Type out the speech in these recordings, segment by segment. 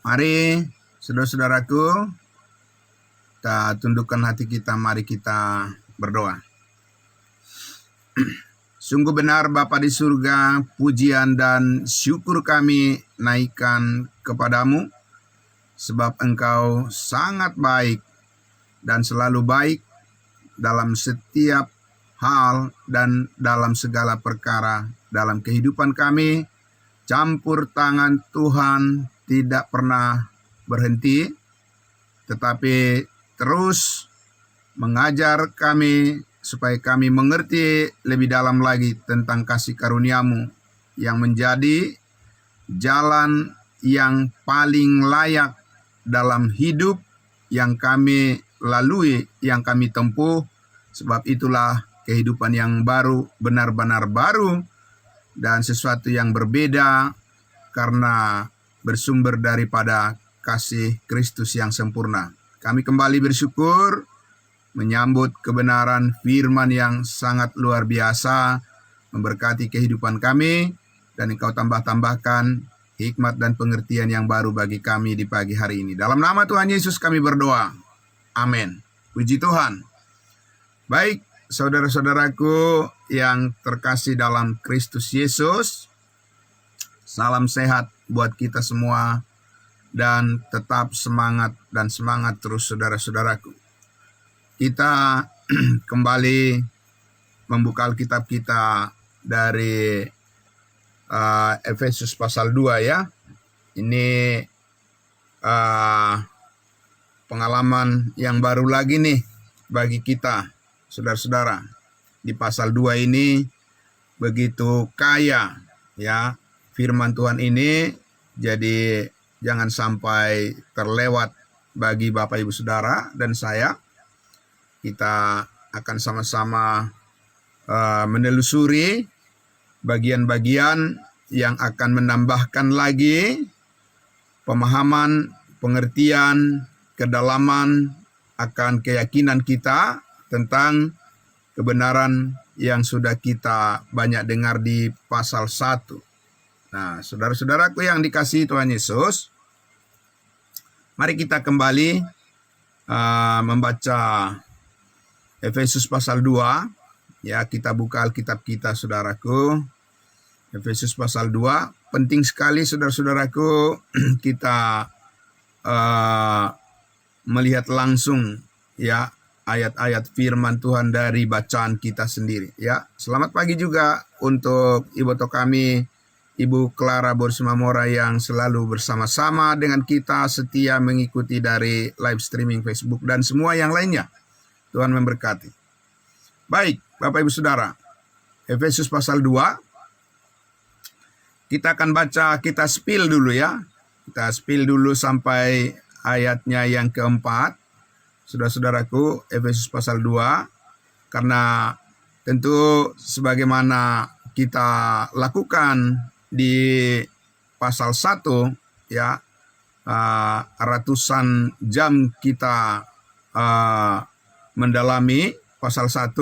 Mari, saudara-saudaraku, kita tundukkan hati kita, mari kita berdoa. Sungguh benar Bapa di surga, pujian dan syukur kami naikkan kepadamu, sebab Engkau sangat baik dan selalu baik dalam setiap hal dan dalam segala perkara dalam kehidupan kami. Campur tangan Tuhan tidak pernah berhenti, tetapi terus mengajar kami supaya kami mengerti lebih dalam lagi tentang kasih karunia-Mu yang menjadi jalan yang paling layak dalam hidup yang kami lalui, yang kami tempuh. Sebab itulah kehidupan yang baru, benar-benar baru, dan sesuatu yang berbeda karena bersumber daripada kasih Kristus yang sempurna. Kami kembali bersyukur menyambut kebenaran firman yang sangat luar biasa, memberkati kehidupan kami, dan Engkau tambah-tambahkan hikmat dan pengertian yang baru bagi kami di pagi hari ini. Dalam nama Tuhan Yesus kami berdoa. Amin. Puji Tuhan. Baik, saudara-saudaraku yang terkasih dalam Kristus Yesus, salam sehat buat kita semua, dan tetap semangat dan semangat terus saudara-saudaraku. Kita kembali membuka Alkitab kita dari Efesus pasal 2 ya. Ini pengalaman yang baru lagi nih bagi kita, saudara-saudara. Di pasal 2 ini begitu kaya ya firman Tuhan ini, jadi jangan sampai terlewat bagi Bapak Ibu Saudara dan saya. Kita akan sama-sama menelusuri bagian-bagian yang akan menambahkan lagi pemahaman, pengertian, kedalaman akan keyakinan kita tentang kebenaran yang sudah kita banyak dengar di pasal 1. Nah, saudara-saudaraku yang dikasihi Tuhan Yesus, mari kita kembali membaca Efesus pasal 2. Ya, kita buka Alkitab kita, saudaraku. Efesus pasal 2. Penting sekali, saudara-saudaraku, kita melihat langsung ya ayat-ayat firman Tuhan dari bacaan kita sendiri ya. Selamat pagi juga untuk Ibu kami, Ibu Clara Borsimamora yang selalu bersama-sama dengan kita, setia mengikuti dari live streaming Facebook dan semua yang lainnya. Tuhan memberkati. Baik, Bapak Ibu Saudara, Efesus pasal 2. Kita akan baca, kita spill dulu ya. Kita spill dulu sampai ayatnya yang keempat. Saudara-saudaraku, Efesus pasal 2, karena tentu sebagaimana kita lakukan di pasal 1 ya, ratusan jam kita mendalami pasal 1,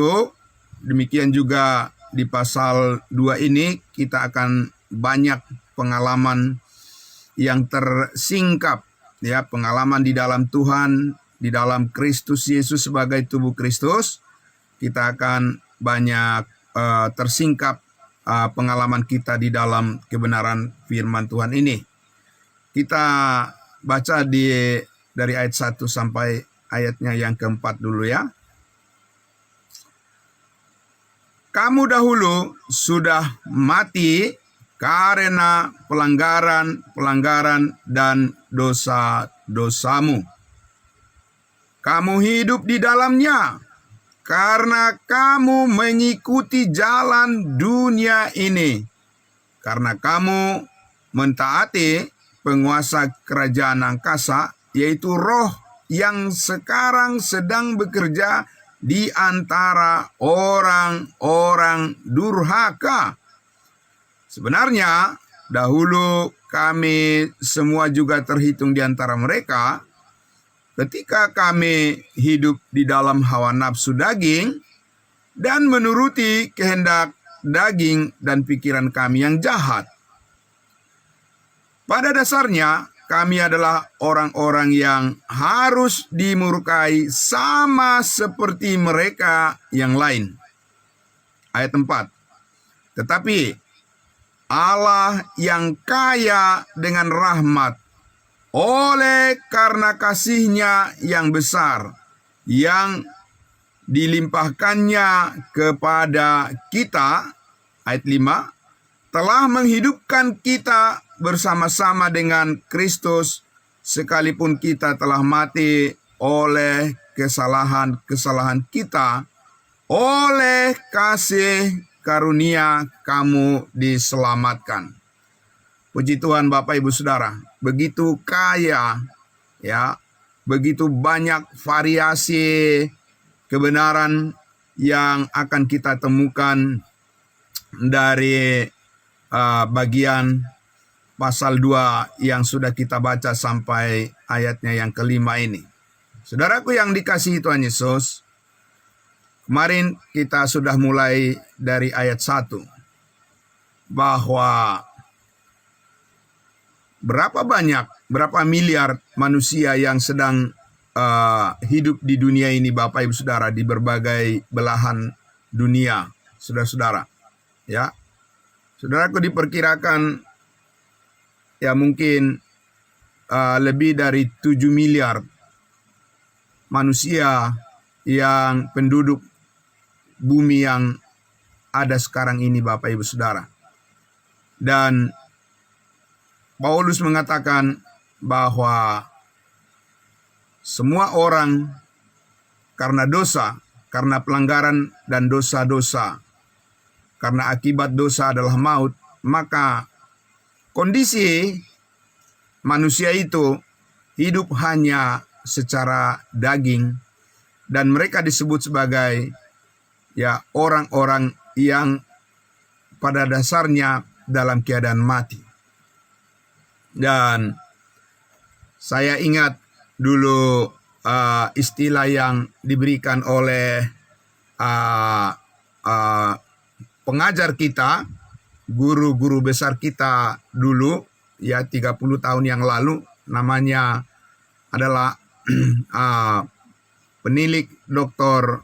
demikian juga di pasal 2 ini kita akan banyak pengalaman yang tersingkap ya, pengalaman di dalam Tuhan, di dalam Kristus Yesus sebagai tubuh Kristus. Kita akan banyak tersingkap pengalaman kita di dalam kebenaran firman Tuhan ini. Kita baca dari ayat 1 sampai ayatnya yang keempat dulu ya. Kamu dahulu sudah mati karena pelanggaran dan dosa-dosamu. Kamu hidup di dalamnya karena kamu mengikuti jalan dunia ini. Karena kamu mentaati penguasa kerajaan angkasa, yaitu roh yang sekarang sedang bekerja di antara orang-orang durhaka. Sebenarnya dahulu kami semua juga terhitung di antara mereka, ketika kami hidup di dalam hawa nafsu daging dan menuruti kehendak daging dan pikiran kami yang jahat. Pada dasarnya kami adalah orang-orang yang harus dimurkai sama seperti mereka yang lain. Ayat 4. Tetapi Allah yang kaya dengan rahmat, oleh karena kasih-Nya yang besar, yang dilimpahkannya kepada kita, ayat 5, telah menghidupkan kita bersama-sama dengan Kristus, sekalipun kita telah mati oleh kesalahan-kesalahan kita, oleh kasih karunia kamu diselamatkan. Puji Tuhan Bapak Ibu Saudara, begitu kaya ya, begitu banyak variasi kebenaran yang akan kita temukan dari bagian pasal 2 yang sudah kita baca sampai ayatnya yang kelima ini. Saudaraku yang dikasihi Tuhan Yesus, kemarin kita sudah mulai dari ayat 1, bahwa berapa miliar manusia yang sedang hidup di dunia ini, Bapak Ibu Saudara, di berbagai belahan dunia, saudara-saudara. Ya, saudaraku, diperkirakan ya mungkin lebih dari 7 miliar manusia yang penduduk bumi yang ada sekarang ini, Bapak Ibu Saudara. Dan Paulus mengatakan bahwa semua orang karena dosa, karena pelanggaran dan dosa-dosa, karena akibat dosa adalah maut, maka kondisi manusia itu hidup hanya secara daging, dan mereka disebut sebagai ya orang-orang yang pada dasarnya dalam keadaan mati. Dan saya ingat dulu istilah yang diberikan oleh pengajar kita, guru-guru besar kita dulu, ya 30 tahun yang lalu, namanya adalah penilik Dr.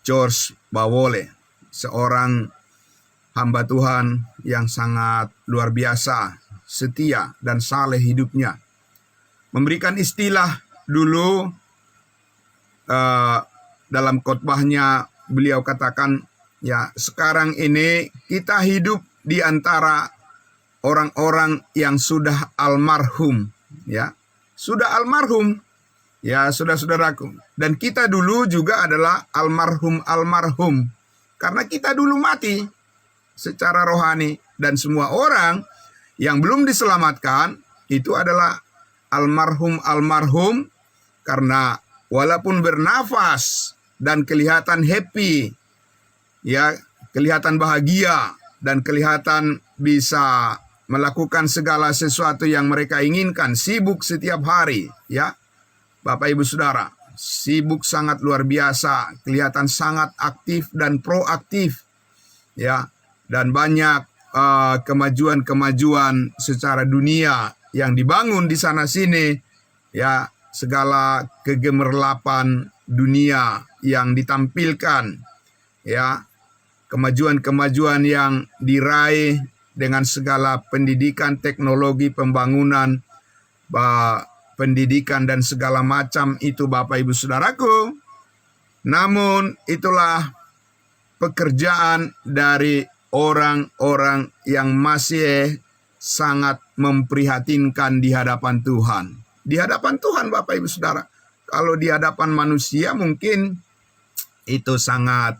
George Bawole, seorang hamba Tuhan yang sangat luar biasa, setia dan saleh hidupnya. Memberikan istilah dulu dalam khotbahnya, beliau katakan, ya sekarang ini kita hidup di antara orang-orang yang sudah almarhum, ya sudah almarhum, ya saudara-saudaraku. Dan kita dulu juga adalah almarhum, karena kita dulu mati secara rohani. Dan semua orang yang belum diselamatkan itu adalah almarhum, karena walaupun bernafas dan kelihatan happy, ya kelihatan bahagia dan kelihatan bisa melakukan segala sesuatu yang mereka inginkan, sibuk setiap hari, ya Bapak Ibu Saudara, sibuk sangat luar biasa, kelihatan sangat aktif dan proaktif, ya, dan banyak kemajuan-kemajuan secara dunia yang dibangun di sana sini, ya segala kegemerlapan dunia yang ditampilkan, ya kemajuan-kemajuan yang diraih dengan segala pendidikan, teknologi, pembangunan, pendidikan dan segala macam itu, Bapak Ibu Saudaraku. Namun itulah pekerjaan dari orang-orang yang masih sangat memprihatinkan di hadapan Tuhan. Di hadapan Tuhan, Bapak Ibu Saudara. Kalau di hadapan manusia mungkin itu sangat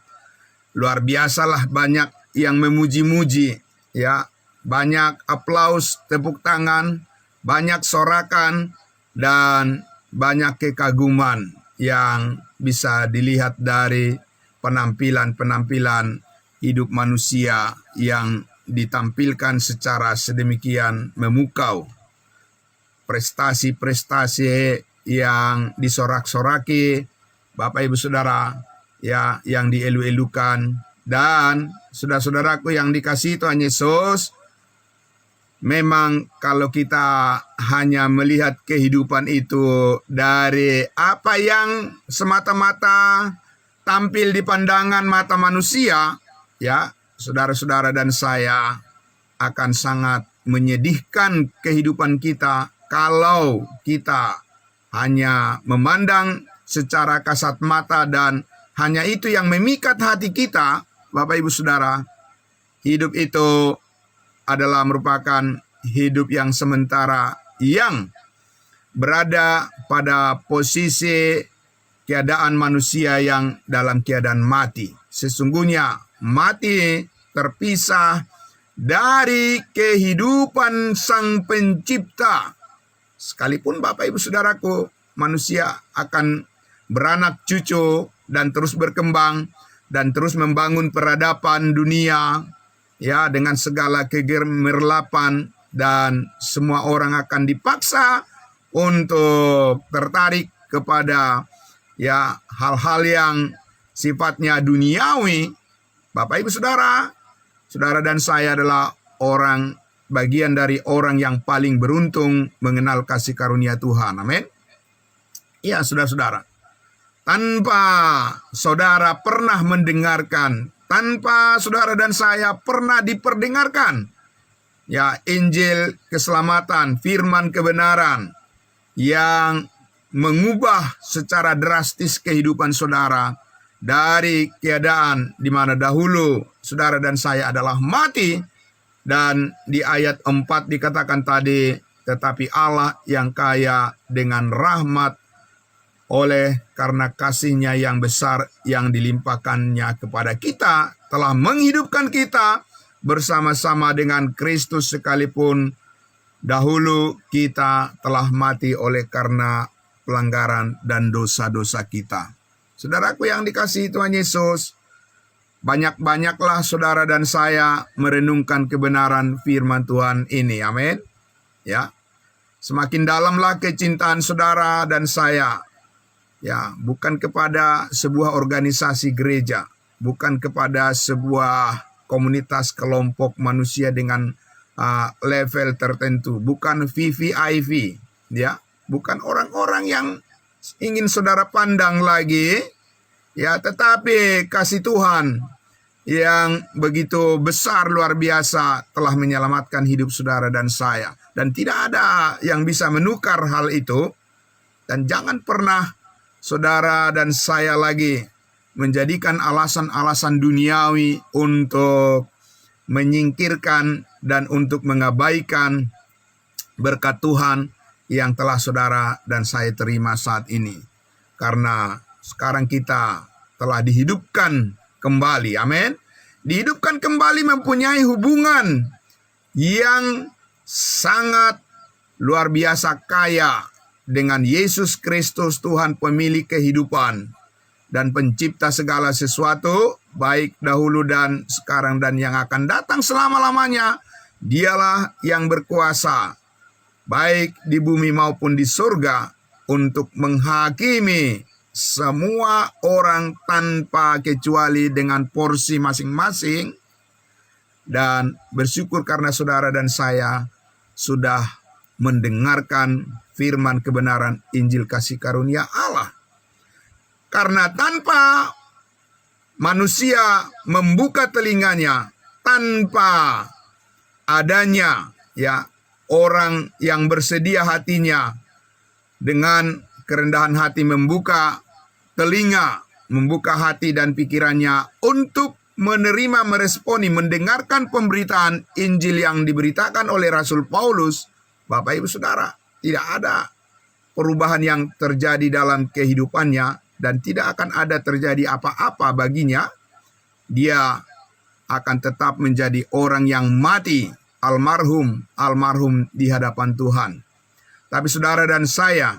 luar biasa lah, banyak yang memuji-muji, ya, banyak aplaus, tepuk tangan, banyak sorakan, dan banyak kekaguman yang bisa dilihat dari penampilan-penampilan hidup manusia yang ditampilkan secara sedemikian memukau. Prestasi-prestasi yang disorak-soraki, Bapak Ibu Saudara, ya, yang dielu-elukan. Dan saudara-saudaraku yang dikasihi Tuhan Yesus, memang kalau kita hanya melihat kehidupan itu dari apa yang semata-mata tampil di pandangan mata manusia, ya, saudara-saudara dan saya, akan sangat menyedihkan kehidupan kita kalau kita hanya memandang secara kasat mata dan hanya itu yang memikat hati kita. Bapak Ibu Saudara, hidup itu adalah merupakan hidup yang sementara yang berada pada posisi keadaan manusia yang dalam keadaan mati. Sesungguhnya mati terpisah dari kehidupan Sang Pencipta. Sekalipun Bapak Ibu Saudaraku, manusia akan beranak cucu dan terus berkembang dan terus membangun peradaban dunia, ya, dengan segala kegemerlapan, dan semua orang akan dipaksa untuk tertarik kepada, ya, hal-hal yang sifatnya duniawi. Bapak Ibu Saudara, saudara dan saya adalah bagian dari orang yang paling beruntung mengenal kasih karunia Tuhan. Amin. Ya, saudara-saudara, tanpa saudara pernah mendengarkan, tanpa saudara dan saya pernah diperdengarkan, ya, Injil keselamatan, firman kebenaran yang mengubah secara drastis kehidupan saudara dari keadaan di mana dahulu saudara dan saya adalah mati, dan di ayat 4 dikatakan tadi, tetapi Allah yang kaya dengan rahmat oleh karena kasih-Nya yang besar yang dilimpahkannya kepada kita, telah menghidupkan kita bersama-sama dengan Kristus sekalipun dahulu kita telah mati oleh karena pelanggaran dan dosa-dosa kita. Saudaraku yang dikasihi Tuhan Yesus, banyak-banyaklah saudara dan saya merenungkan kebenaran firman Tuhan ini. Amin. Ya. Semakin dalamlah kecintaan saudara dan saya, ya, bukan kepada sebuah organisasi gereja, bukan kepada sebuah komunitas kelompok manusia dengan level tertentu, bukan VVIP, ya, bukan orang-orang yang ingin saudara pandang lagi, ya, tetapi kasih Tuhan yang begitu besar luar biasa telah menyelamatkan hidup saudara dan saya, dan tidak ada yang bisa menukar hal itu. Dan jangan pernah saudara dan saya lagi menjadikan alasan-alasan duniawi untuk menyingkirkan dan untuk mengabaikan berkat Tuhan yang telah saudara dan saya terima saat ini. Karena sekarang kita telah dihidupkan kembali, amin. Dihidupkan kembali, mempunyai hubungan yang sangat luar biasa kaya dengan Yesus Kristus, Tuhan pemilik kehidupan dan pencipta segala sesuatu, baik dahulu dan sekarang dan yang akan datang selama-lamanya. Dialah yang berkuasa, baik di bumi maupun di surga, untuk menghakimi semua orang tanpa kecuali dengan porsi masing-masing. Dan bersyukur karena saudara dan saya sudah mendengarkan firman kebenaran Injil kasih karunia Allah. Karena tanpa manusia membuka telinganya, tanpa adanya, ya, orang yang bersedia hatinya dengan kerendahan hati membuka telinga, membuka hati dan pikirannya untuk menerima, meresponi, mendengarkan pemberitaan Injil yang diberitakan oleh Rasul Paulus, Bapak Ibu Saudara, tidak ada perubahan yang terjadi dalam kehidupannya dan tidak akan ada terjadi apa-apa baginya. Dia akan tetap menjadi orang yang mati, almarhum di hadapan Tuhan. Tapi saudara dan saya,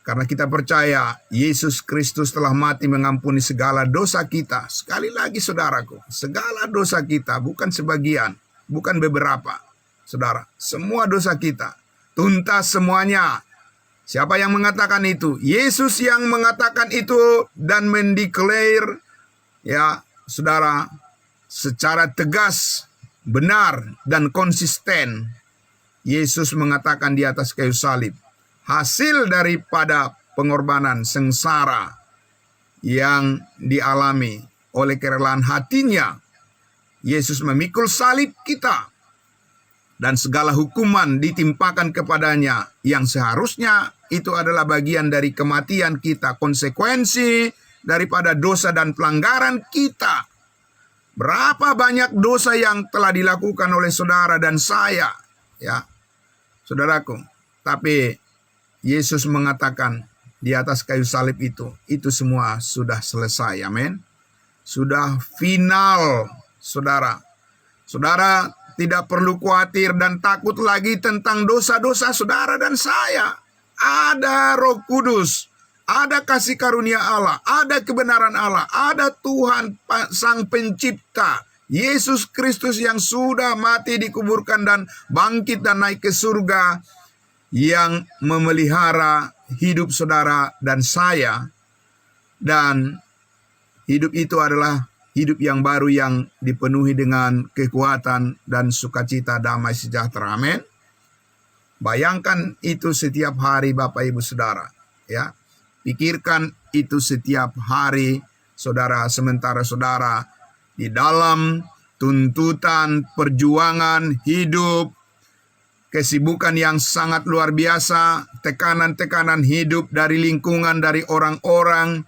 karena kita percaya Yesus Kristus telah mati mengampuni segala dosa kita. Sekali lagi saudaraku, segala dosa kita, bukan sebagian, bukan beberapa. Saudara, semua dosa kita, tuntas semuanya. Siapa yang mengatakan itu? Yesus yang mengatakan itu dan mendeklar, ya saudara, secara tegas, benar dan konsisten Yesus mengatakan di atas kayu salib, hasil daripada pengorbanan sengsara yang dialami oleh kerelaan hatinya, Yesus memikul salib kita, dan segala hukuman ditimpakan kepadanya yang seharusnya itu adalah bagian dari kematian kita, konsekuensi daripada dosa dan pelanggaran kita. Berapa banyak dosa yang telah dilakukan oleh saudara dan saya, ya, saudaraku. Tapi Yesus mengatakan di atas kayu salib itu semua sudah selesai, amin. Sudah final, saudara. Saudara tidak perlu khawatir dan takut lagi tentang dosa-dosa saudara dan saya. Ada Roh Kudus, ada kasih karunia Allah, ada kebenaran Allah, ada Tuhan Sang Pencipta, Yesus Kristus yang sudah mati, dikuburkan, dan bangkit dan naik ke surga, yang memelihara hidup saudara dan saya. Dan hidup itu adalah hidup yang baru yang dipenuhi dengan kekuatan dan sukacita, damai sejahtera. Amin. Bayangkan itu setiap hari Bapak Ibu Saudara, ya. Pikirkan itu setiap hari saudara, sementara saudara di dalam tuntutan perjuangan hidup, kesibukan yang sangat luar biasa, tekanan-tekanan hidup dari lingkungan, dari orang-orang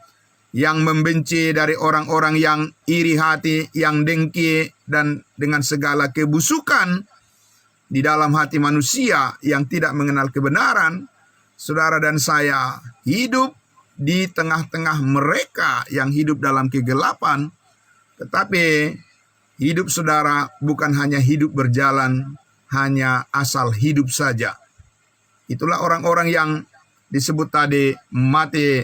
yang membenci, dari orang-orang yang iri hati, yang dengki, dan dengan segala kebusukan di dalam hati manusia yang tidak mengenal kebenaran. Saudara dan saya hidup di tengah-tengah mereka yang hidup dalam kegelapan. Tetapi hidup saudara bukan hanya hidup berjalan, hanya asal hidup saja. Itulah orang-orang yang disebut tadi mati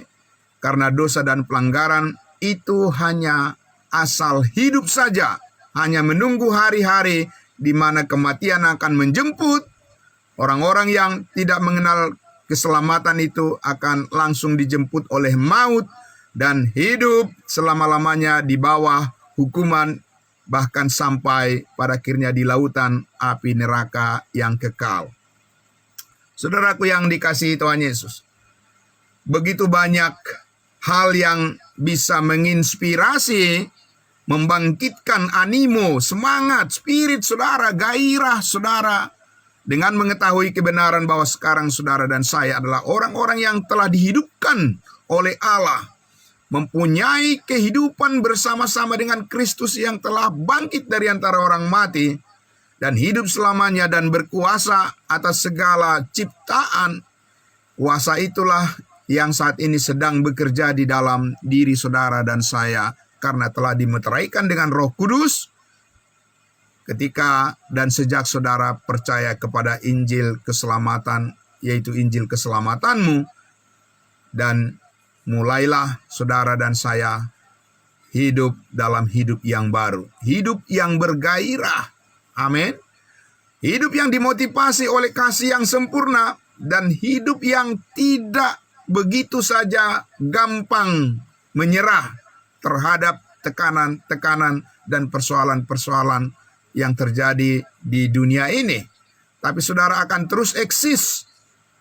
karena dosa dan pelanggaran. Itu hanya asal hidup saja, hanya menunggu hari-hari di mana kematian akan menjemput. Orang-orang yang tidak mengenal keselamatan itu akan langsung dijemput oleh maut dan hidup selama-lamanya di bawah hukuman, bahkan sampai pada akhirnya di lautan api neraka yang kekal. Saudaraku yang dikasihi Tuhan Yesus, begitu banyak hal yang bisa menginspirasi, membangkitkan animo, semangat, spirit saudara, gairah saudara, dengan mengetahui kebenaran bahwa sekarang saudara dan saya adalah orang-orang yang telah dihidupkan oleh Allah, mempunyai kehidupan bersama-sama dengan Kristus yang telah bangkit dari antara orang mati dan hidup selamanya dan berkuasa atas segala ciptaan. Kuasa itulah yang saat ini sedang bekerja di dalam diri saudara dan saya, karena telah dimeteraikan dengan Roh Kudus ketika dan sejak saudara percaya kepada Injil keselamatan, yaitu Injil keselamatanmu. Dan mulailah saudara dan saya hidup dalam hidup yang baru, hidup yang bergairah, amin. Hidup yang dimotivasi oleh kasih yang sempurna, dan hidup yang tidak begitu saja gampang menyerah terhadap tekanan-tekanan dan persoalan-persoalan yang terjadi di dunia ini. Tapi saudara akan terus eksis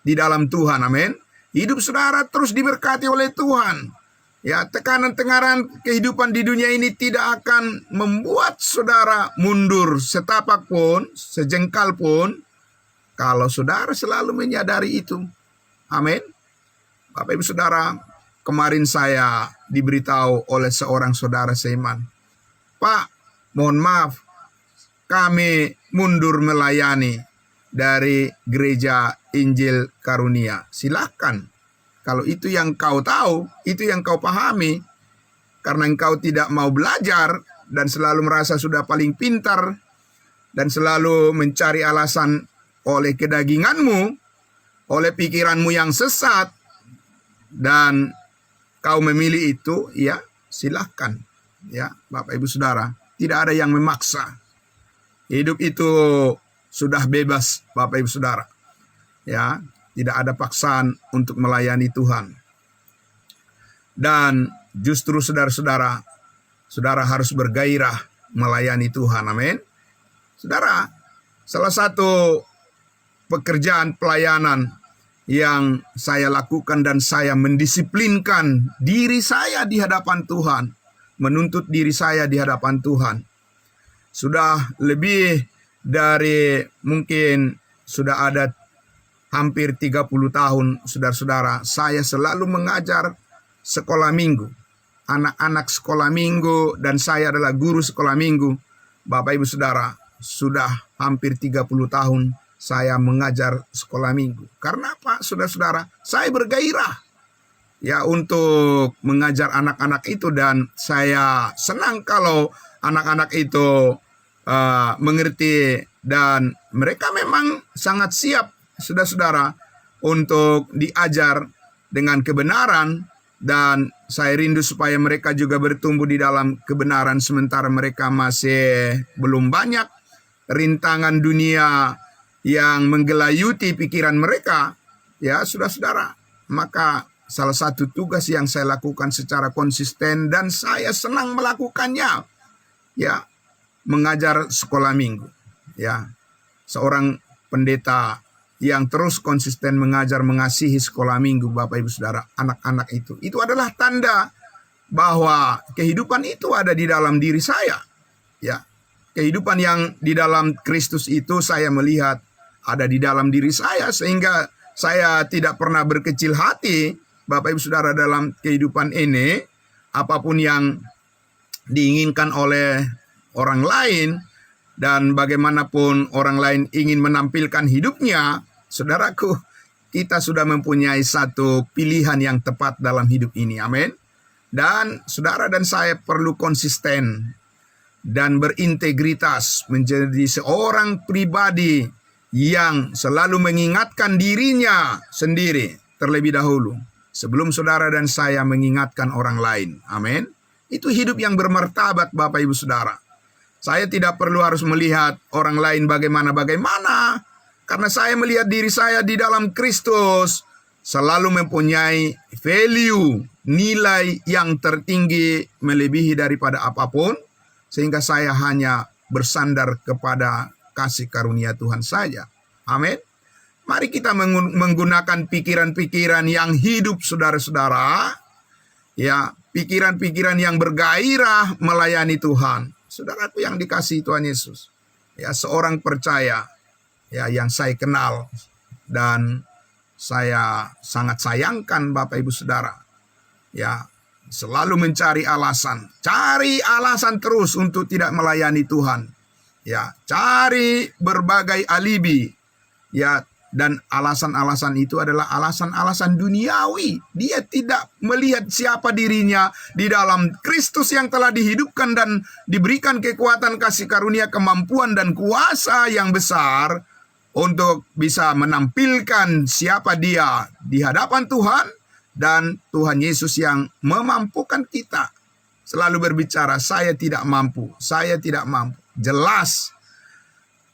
di dalam Tuhan, amin. Hidup saudara terus diberkati oleh Tuhan. Ya, tekanan-tekanan kehidupan di dunia ini tidak akan membuat saudara mundur setapak pun, sejengkal pun, kalau saudara selalu menyadari itu. Amin. Bapak Ibu Saudara, kemarin saya diberitahu oleh seorang saudara seiman, Pak, mohon maaf, kami mundur melayani dari Gereja Injil Karunia. Silakan. Kalau itu yang kau tahu, itu yang kau pahami, karena engkau tidak mau belajar dan selalu merasa sudah paling pintar dan selalu mencari alasan oleh kedaginganmu, oleh pikiranmu yang sesat, dan kau memilih itu, ya silakan. Ya, Bapak Ibu Saudara, tidak ada yang memaksa. Hidup itu sudah bebas, Bapak Ibu Saudara. Ya, tidak ada paksaan untuk melayani Tuhan. Dan justru saudara-saudara, saudara harus bergairah melayani Tuhan, amin. Saudara, salah satu pekerjaan pelayanan yang saya lakukan dan saya mendisiplinkan diri saya di hadapan Tuhan, menuntut diri saya di hadapan Tuhan. Sudah lebih dari mungkin sudah ada hampir 30 tahun, saudara-saudara, saya selalu mengajar sekolah minggu, anak-anak sekolah minggu, dan saya adalah guru sekolah minggu. Bapak Ibu Saudara, sudah hampir 30 tahun saya mengajar sekolah minggu. Karena apa, saudara-saudara? Saya bergairah ya untuk mengajar anak-anak itu, dan saya senang kalau anak-anak itu mengerti dan mereka memang sangat siap, saudara-saudara, untuk diajar dengan kebenaran. Dan saya rindu supaya mereka juga bertumbuh di dalam kebenaran sementara mereka masih belum banyak rintangan dunia yang menggelayuti pikiran mereka. Ya, saudara-saudara, maka salah satu tugas yang saya lakukan secara konsisten dan saya senang melakukannya, ya, mengajar sekolah minggu. Ya, seorang pendeta yang terus konsisten mengajar, mengasihi sekolah minggu, Bapak Ibu Saudara, anak-anak itu adalah tanda bahwa kehidupan itu ada di dalam diri saya. Ya, kehidupan yang di dalam Kristus itu saya melihat ada di dalam diri saya, sehingga saya tidak pernah berkecil hati, Bapak Ibu Saudara, dalam kehidupan ini. Apapun yang diinginkan oleh orang lain dan bagaimanapun orang lain ingin menampilkan hidupnya, saudaraku, kita sudah mempunyai satu pilihan yang tepat dalam hidup ini. Amin. Dan saudara dan saya perlu konsisten dan berintegritas menjadi seorang pribadi yang selalu mengingatkan dirinya sendiri terlebih dahulu sebelum saudara dan saya mengingatkan orang lain. Amin. Itu hidup yang bermartabat, Bapak Ibu Saudara. Saya tidak perlu harus melihat orang lain bagaimana, karena saya melihat diri saya di dalam Kristus selalu mempunyai value, nilai yang tertinggi melebihi daripada apapun, sehingga saya hanya bersandar kepada kasih karunia Tuhan saja. Amin. Mari kita menggunakan pikiran-pikiran yang hidup, saudara-saudara. Ya, pikiran-pikiran yang bergairah melayani Tuhan. Saudaraku yang dikasihi Tuhan Yesus, ya, seorang percaya ya yang saya kenal dan saya sangat sayangkan, Bapak Ibu Saudara, ya, selalu mencari alasan, cari alasan terus untuk tidak melayani Tuhan, ya, cari berbagai alibi, ya, dan alasan-alasan itu adalah alasan-alasan duniawi. Dia tidak melihat siapa dirinya di dalam Kristus yang telah dihidupkan dan diberikan kekuatan, kasih karunia, kemampuan, dan kuasa yang besar untuk bisa menampilkan siapa dia di hadapan Tuhan. Dan Tuhan Yesus yang memampukan kita selalu berbicara, saya tidak mampu, saya tidak mampu. Jelas,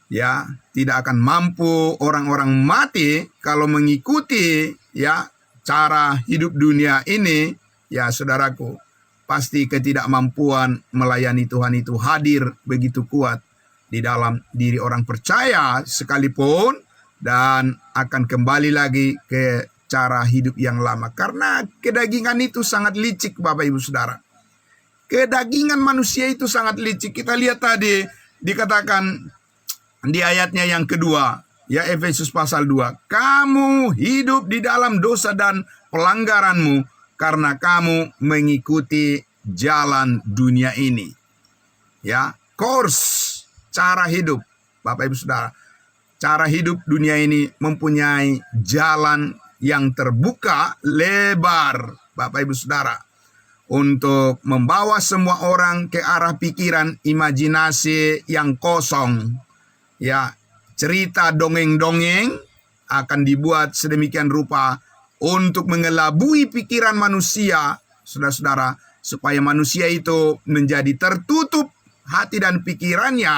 ya, tidak akan mampu orang-orang mati kalau mengikuti ya cara hidup dunia ini. Ya, saudaraku, pasti ketidakmampuan melayani Tuhan itu hadir begitu kuat di dalam diri orang percaya sekalipun, dan akan kembali lagi ke cara hidup yang lama. Karena kedagingan itu sangat licik, Bapak Ibu Saudara. Kedagingan manusia itu sangat licik. Kita lihat tadi dikatakan di ayatnya yang kedua, ya, Efesus pasal 2. Kamu hidup di dalam dosa dan pelanggaranmu karena kamu mengikuti jalan dunia ini. Ya, course, cara hidup, Bapak Ibu Saudara. Cara hidup dunia ini mempunyai jalan yang terbuka lebar, Bapak Ibu Saudara, untuk membawa semua orang ke arah pikiran imajinasi yang kosong. Ya, cerita dongeng-dongeng akan dibuat sedemikian rupa untuk mengelabui pikiran manusia, saudara-saudara, supaya manusia itu menjadi tertutup hati dan pikirannya,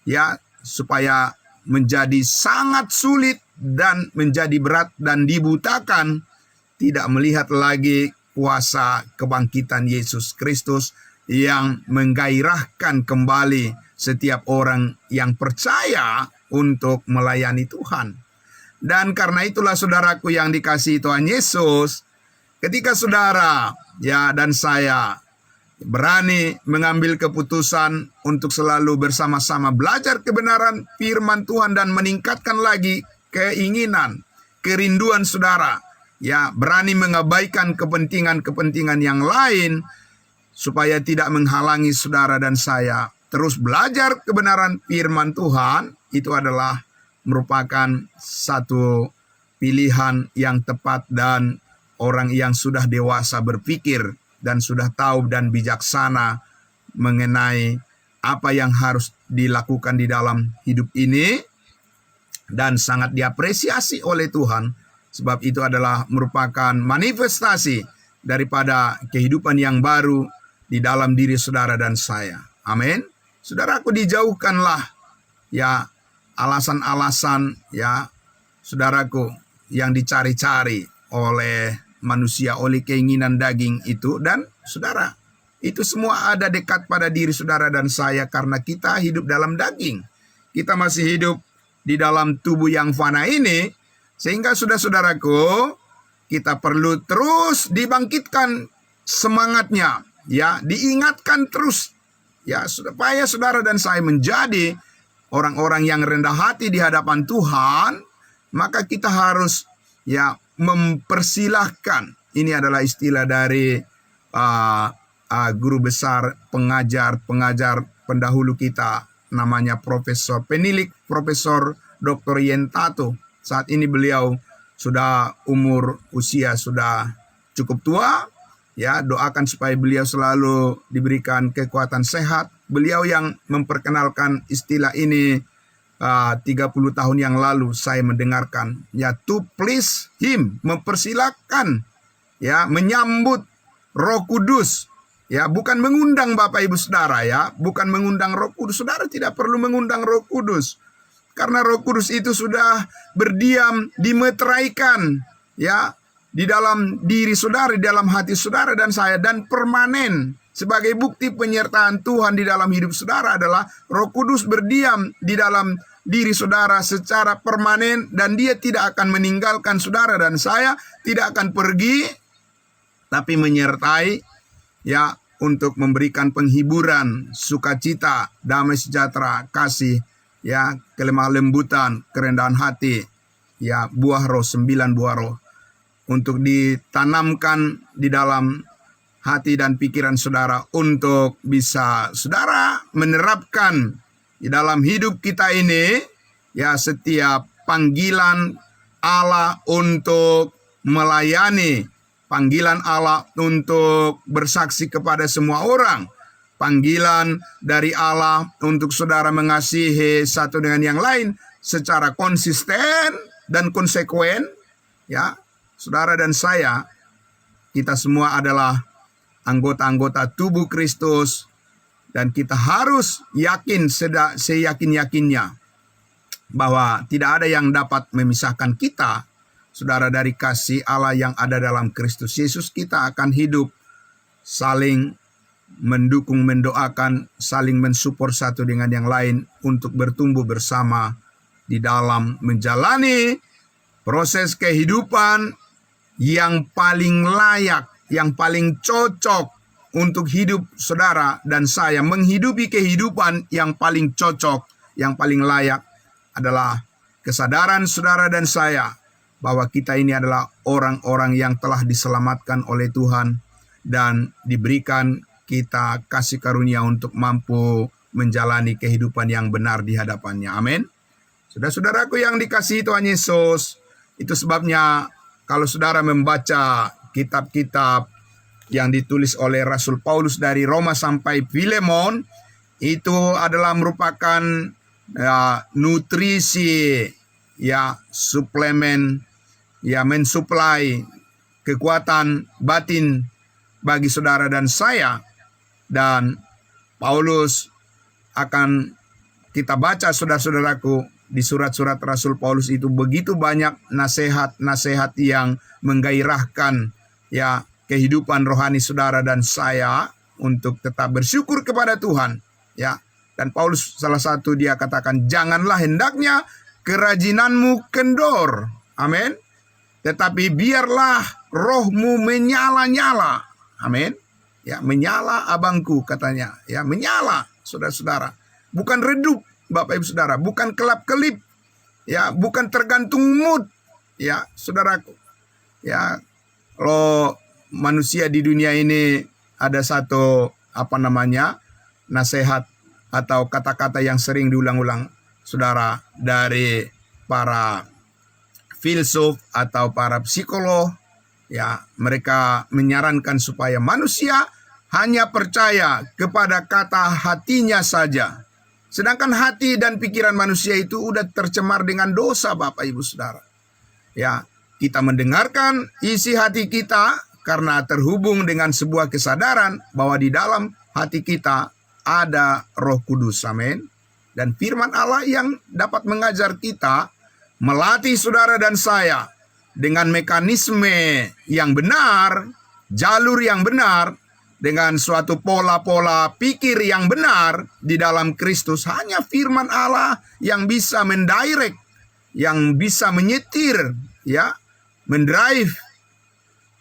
ya, supaya menjadi sangat sulit dan menjadi berat dan dibutakan, tidak melihat lagi kuasa kebangkitan Yesus Kristus yang menggairahkan kembali setiap orang yang percaya untuk melayani Tuhan. Dan karena itulah saudaraku yang dikasihi Tuhan Yesus, ketika saudara dan saya berani mengambil keputusan untuk selalu bersama-sama belajar kebenaran firman Tuhan dan meningkatkan lagi keinginan, kerinduan saudara, berani mengabaikan kepentingan-kepentingan yang lain supaya tidak menghalangi saudara dan saya terus belajar kebenaran firman Tuhan, itu adalah merupakan satu pilihan yang tepat dan orang yang sudah dewasa berpikir dan sudah tahu dan bijaksana mengenai apa yang harus dilakukan di dalam hidup ini dan sangat diapresiasi oleh Tuhan, sebab itu adalah merupakan manifestasi daripada kehidupan yang baru di dalam diri saudara dan saya. Amin. Saudaraku, dijauhkanlah alasan-alasan saudaraku yang dicari-cari oleh manusia, oleh keinginan daging itu. Dan saudara, itu semua ada dekat pada diri saudara dan saya karena kita hidup dalam daging. Kita masih hidup di dalam tubuh yang fana ini, sehingga saudaraku, kita perlu terus dibangkitkan semangatnya, diingatkan terus, supaya saudara dan saya menjadi orang-orang yang rendah hati di hadapan Tuhan. Maka kita harus mempersilahkan. Ini adalah istilah dari guru besar pengajar pendahulu kita, namanya Profesor Penilik, Profesor Dr. Yentato. Saat ini beliau sudah usia sudah cukup tua. Doakan supaya beliau selalu diberikan kekuatan sehat. Beliau yang memperkenalkan istilah ini 30 tahun yang lalu saya mendengarkan. To please him, mempersilahkan, menyambut Roh Kudus. Bukan mengundang Bapak Ibu Saudara, bukan mengundang Roh Kudus. Saudara tidak perlu mengundang Roh Kudus. Karena Roh Kudus itu sudah berdiam, dimeteraikan, di dalam diri saudara, di dalam hati saudara dan saya, dan permanen. Sebagai bukti penyertaan Tuhan di dalam hidup saudara adalah Roh Kudus berdiam di dalam diri saudara secara permanen, dan dia tidak akan meninggalkan saudara dan saya, tidak akan pergi, tapi menyertai, untuk memberikan penghiburan, sukacita, damai sejahtera, kasih, kelemah lembutan, kerendahan hati, buah roh, 9 buah roh, untuk ditanamkan di dalam hati dan pikiran saudara, untuk bisa saudara menerapkan di dalam hidup kita ini, setiap panggilan Allah untuk melayani, panggilan Allah untuk bersaksi kepada semua orang, panggilan dari Allah untuk saudara mengasihi satu dengan yang lain secara konsisten dan konsekuen. Saudara dan saya, kita semua adalah anggota-anggota tubuh Kristus, dan kita harus yakin seyakin-yakinnya bahwa tidak ada yang dapat memisahkan kita, saudara, dari kasih Allah yang ada dalam Kristus Yesus. Kita akan hidup saling mendukung, mendoakan, saling mensupport satu dengan yang lain untuk bertumbuh bersama di dalam menjalani proses kehidupan yang paling layak, yang paling cocok untuk hidup saudara dan saya. Menghidupi kehidupan yang paling cocok, yang paling layak adalah kesadaran saudara dan saya bahwa kita ini adalah orang-orang yang telah diselamatkan oleh Tuhan dan diberikan kita kasih karunia untuk mampu menjalani kehidupan yang benar di hadapannya. Amin. Saudara-saudaraku yang dikasihi Tuhan Yesus, itu sebabnya kalau saudara membaca kitab-kitab yang ditulis oleh Rasul Paulus dari Roma sampai Filemon, itu adalah merupakan nutrisi, suplemen, mensuplai kekuatan batin bagi saudara dan saya. Dan Paulus akan kita baca, saudara-saudaraku, di surat-surat Rasul Paulus itu begitu banyak nasihat-nasihat yang menggairahkan kehidupan rohani saudara dan saya untuk tetap bersyukur kepada Tuhan, Dan Paulus salah satu dia katakan, janganlah hendaknya kerajinanmu kendor. Amin. Tetapi biarlah rohmu menyala-nyala. Amin. Ya, menyala abangku katanya. Ya, menyala saudara-saudara. Bukan redup Bapak Ibu Saudara. Bukan kelap-kelip. Ya, bukan tergantung mood. Ya, saudaraku. Ya, kalau manusia di dunia ini ada satu nasihat atau kata-kata yang sering diulang-ulang saudara dari para filsuf atau para psikolog, ya, mereka menyarankan supaya manusia hanya percaya kepada kata hatinya saja. Sedangkan hati dan pikiran manusia itu udah tercemar dengan dosa Bapak Ibu Saudara. Ya, kita mendengarkan isi hati kita karena terhubung dengan sebuah kesadaran bahwa di dalam hati kita ada Roh Kudus. Amin. Dan firman Allah yang dapat mengajar kita, melatih saudara dan saya dengan mekanisme yang benar, jalur yang benar, dengan suatu pola-pola pikir yang benar di dalam Kristus. Hanya firman Allah yang bisa mendirect, yang bisa menyetir, ya, mendrive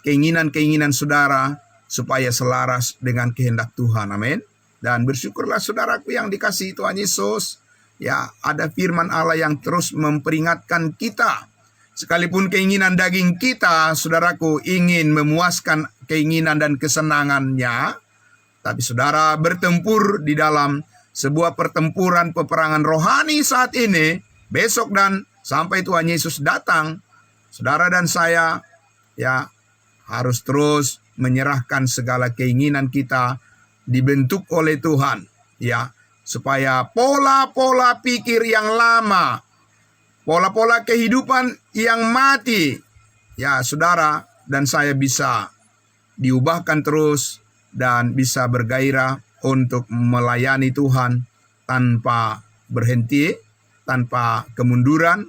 keinginan-keinginan saudara supaya selaras dengan kehendak Tuhan. Amin. Dan bersyukurlah saudaraku yang dikasihi Tuhan Yesus. Ya, ada firman Allah yang terus memperingatkan kita. Sekalipun keinginan daging kita, saudaraku, ingin memuaskan keinginan dan kesenangannya, tapi saudara bertempur di dalam sebuah pertempuran peperangan rohani saat ini, besok dan sampai Tuhan Yesus datang, saudara dan saya, ya, harus terus menyerahkan segala keinginan kita dibentuk oleh Tuhan, ya, supaya pola-pola pikir yang lama, pola-pola kehidupan yang mati, ya, saudara dan saya bisa diubahkan terus dan bisa bergairah untuk melayani Tuhan tanpa berhenti, tanpa kemunduran,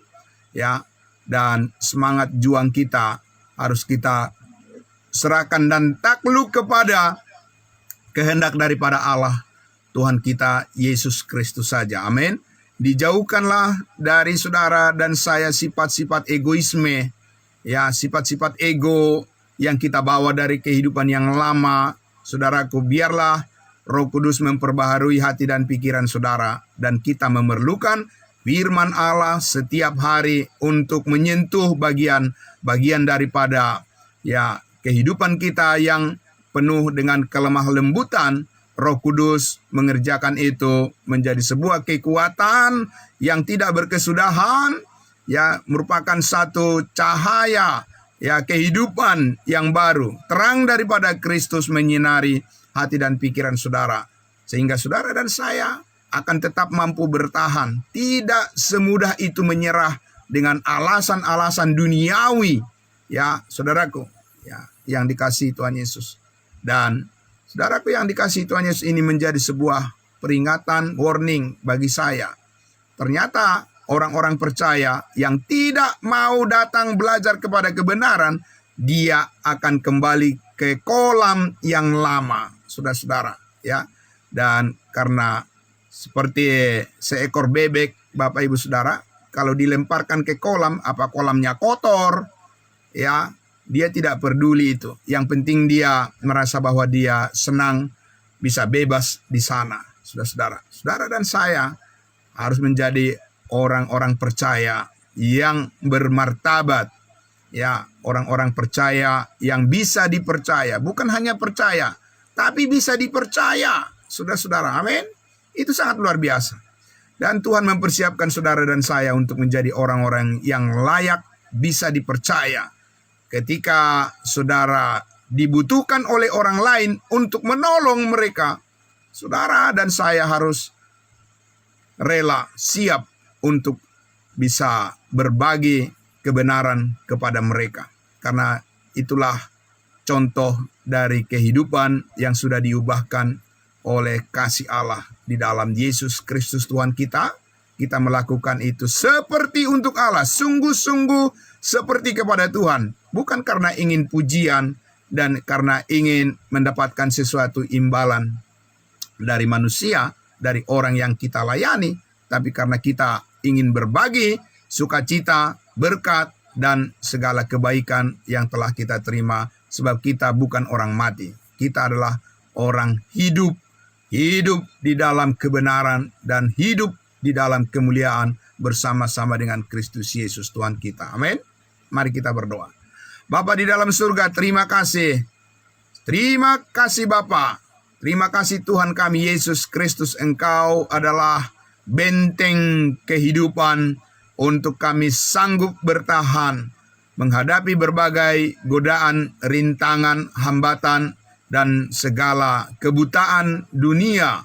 ya, dan semangat juang kita harus kita serahkan dan takluk kepada kehendak daripada Allah, Tuhan kita Yesus Kristus saja. Amin. Dijauhkanlah dari saudara dan saya sifat-sifat egoisme, ya, sifat-sifat ego yang kita bawa dari kehidupan yang lama. Saudaraku, biarlah Roh Kudus memperbaharui hati dan pikiran saudara, dan kita memerlukan firman Allah setiap hari untuk menyentuh bagian daripada, ya, kehidupan kita yang penuh dengan kelemah lembutan. Roh Kudus mengerjakan itu menjadi sebuah kekuatan yang tidak berkesudahan, ya, merupakan satu cahaya, ya, kehidupan yang baru, terang daripada Kristus menyinari hati dan pikiran saudara, sehingga saudara dan saya akan tetap mampu bertahan. Tidak semudah itu menyerah dengan alasan-alasan duniawi, ya, saudaraku, ya, yang dikasihi Tuhan Yesus. Dan saudaraku yang dikasihi Tuhan Yesus, ini menjadi sebuah peringatan, warning bagi saya. Ternyata orang-orang percaya yang tidak mau datang belajar kepada kebenaran, dia akan kembali ke kolam yang lama, saudara-saudara, ya. Dan karena seperti seekor bebek, Bapak Ibu Saudara, kalau dilemparkan ke kolam, apa kolamnya kotor, ya, dia tidak peduli itu. Yang penting dia merasa bahwa dia senang bisa bebas di sana. Saudara-saudara, saudara dan saya harus menjadi orang-orang percaya yang bermartabat, ya, orang-orang percaya yang bisa dipercaya, bukan hanya percaya, tapi bisa dipercaya. Saudara-saudara, amin. Itu sangat luar biasa. Dan Tuhan mempersiapkan saudara dan saya untuk menjadi orang-orang yang layak, bisa dipercaya. Ketika saudara dibutuhkan oleh orang lain untuk menolong mereka, saudara dan saya harus rela, siap untuk bisa berbagi kebenaran kepada mereka. Karena itulah contoh dari kehidupan yang sudah diubahkan oleh kasih Allah di dalam Yesus Kristus Tuhan kita. Kita melakukan itu seperti untuk Allah, sungguh-sungguh seperti kepada Tuhan, bukan karena ingin pujian dan karena ingin mendapatkan sesuatu imbalan dari manusia, dari orang yang kita layani, tapi karena kita ingin berbagi sukacita, berkat, dan segala kebaikan yang telah kita terima, sebab kita bukan orang mati. Kita adalah orang hidup, hidup di dalam kebenaran dan hidup di dalam kemuliaan bersama-sama dengan Kristus Yesus Tuhan kita. Amin. Mari kita berdoa. Bapa di dalam surga, terima kasih. Terima kasih Bapa. Terima kasih Tuhan kami Yesus Kristus. Engkau adalah benteng kehidupan untuk kami sanggup bertahan menghadapi berbagai godaan, rintangan, hambatan, dan segala kebutaan dunia.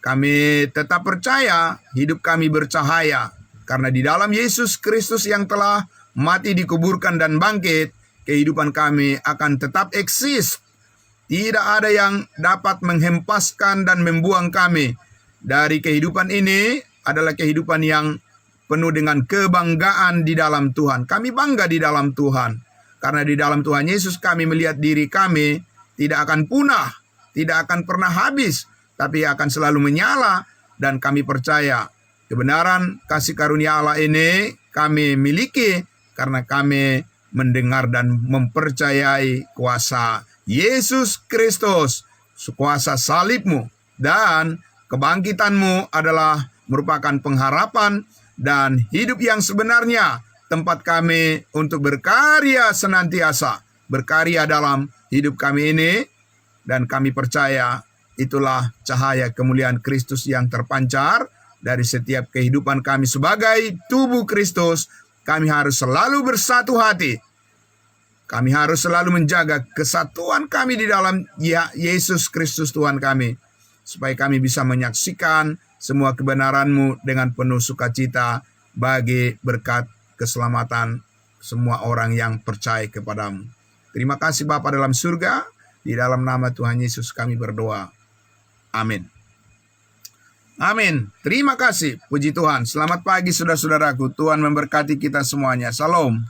Kami tetap percaya hidup kami bercahaya, karena di dalam Yesus Kristus yang telah mati, dikuburkan, dan bangkit, kehidupan kami akan tetap eksis. Tidak ada yang dapat menghempaskan dan membuang kami dari kehidupan ini. Adalah kehidupan yang penuh dengan kebanggaan di dalam Tuhan. Kami bangga di dalam Tuhan, karena di dalam Tuhan Yesus kami melihat diri kami tidak akan punah, tidak akan pernah habis, tapi akan selalu menyala. Dan kami percaya kebenaran kasih karunia Allah ini kami miliki, karena kami mendengar dan mempercayai kuasa Yesus Kristus, kuasa salibmu dan kebangkitanmu adalah merupakan pengharapan dan hidup yang sebenarnya, tempat kami untuk berkarya senantiasa, berkarya dalam hidup kami ini. Dan kami percaya itulah cahaya kemuliaan Kristus yang terpancar dari setiap kehidupan kami sebagai tubuh Kristus. Kami harus selalu bersatu hati. Kami harus selalu menjaga kesatuan kami di dalam Yesus Kristus Tuhan kami, supaya kami bisa menyaksikan semua kebenaran-Mu dengan penuh sukacita bagi berkat keselamatan semua orang yang percaya kepada-Mu. Terima kasih Bapa dalam surga, di dalam nama Tuhan Yesus kami berdoa. Amin. Amin. Terima kasih. Puji Tuhan. Selamat pagi saudara-saudaraku. Tuhan memberkati kita semuanya. Salam.